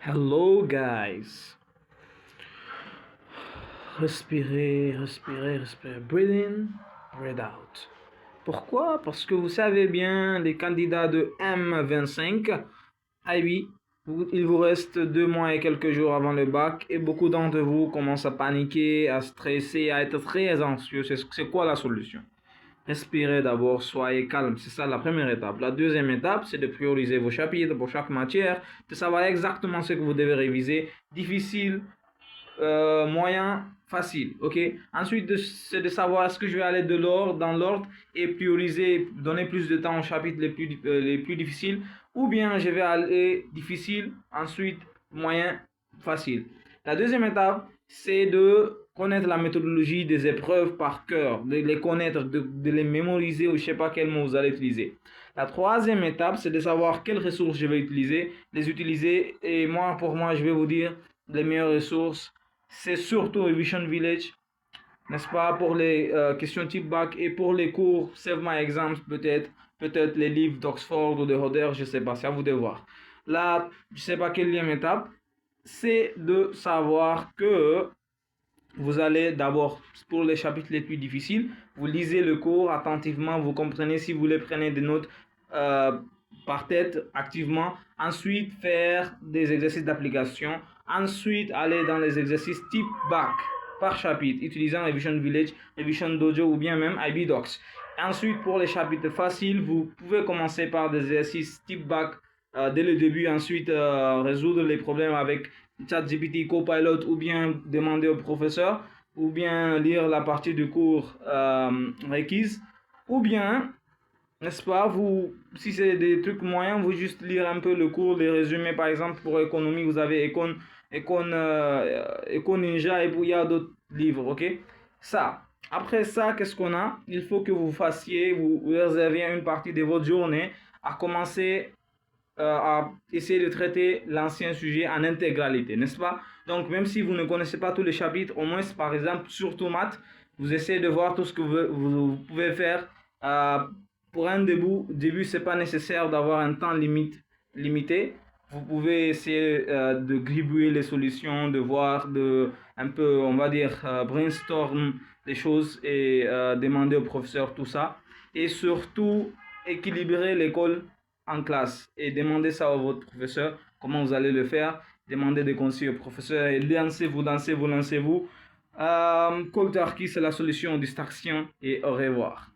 Hello guys. Respirez, respirez, respirez. Breathe in, breathe out. Pourquoi? Parce que vous savez bien, les candidats de M25, ah oui, il vous reste 2 mois et quelques jours avant le bac et beaucoup d'entre vous commencent à paniquer, à stresser, à être très anxieux. C'est quoi la solution? Respirez d'abord, soyez calme. C'est ça la première étape. La deuxième étape, c'est de prioriser vos chapitres pour chaque matière, de savoir exactement ce que vous devez réviser. Difficile, moyen, facile. Ok. Ensuite, c'est de savoir est-ce que je vais aller dans l'ordre et prioriser, donner plus de temps aux chapitres les plus difficiles, ou bien je vais aller difficile, ensuite moyen, facile. La deuxième étape, c'est de connaître la méthodologie des épreuves par cœur, de les connaître, de les mémoriser ou je ne sais pas quel mot vous allez utiliser. La troisième étape, c'est de savoir quelles ressources je vais utiliser, les utiliser. Et moi, pour moi, je vais vous dire les meilleures ressources. C'est surtout Revision Village, n'est-ce pas, pour les questions type bac et pour les cours Save My Exams peut-être les livres d'Oxford ou de Hodder, je ne sais pas, c'est à vous de voir. Là, je ne sais pas quelle étape, c'est de savoir que vous allez d'abord, pour les chapitres les plus difficiles, vous lisez le cours attentivement, vous comprenez, si vous voulez, prenez des notes par tête activement. Ensuite, faire des exercices d'application. Ensuite, aller dans les exercices type bac par chapitre, utilisant Revision Village, Revision Dojo ou bien même IB Docs. Ensuite, pour les chapitres faciles, vous pouvez commencer par des exercices type bac dès le début. Ensuite, résoudre les problèmes avec ChatGPT, Copilot, ou bien demander au professeur, ou bien lire la partie du cours requise, ou bien, n'est-ce pas, vous, si c'est des trucs moyens, vous juste lire un peu le cours, les résumés. Par exemple, pour économie, vous avez Econ Ninja, et puis il y a d'autres livres, ok? Ça. Après ça, qu'est-ce qu'on a? Il faut que vous fassiez, vous réserviez une partie de votre journée à commencer à essayer de traiter l'ancien sujet en intégralité, n'est-ce pas? Donc, même si vous ne connaissez pas tous les chapitres, au moins, par exemple, surtout maths, vous essayez de voir tout ce que vous pouvez faire. Pour un début, ce n'est pas nécessaire d'avoir un temps limité. Vous pouvez essayer de gribouiller les solutions, de voir, un peu, on va dire, brainstorm des choses et demander au professeur tout ça. Et surtout, équilibrer l'école en classe et demandez ça à votre professeur, comment vous allez le faire. Demandez des conseils au professeur et lancez-vous. Cold Turkey, c'est la solution aux distractions et au revoir.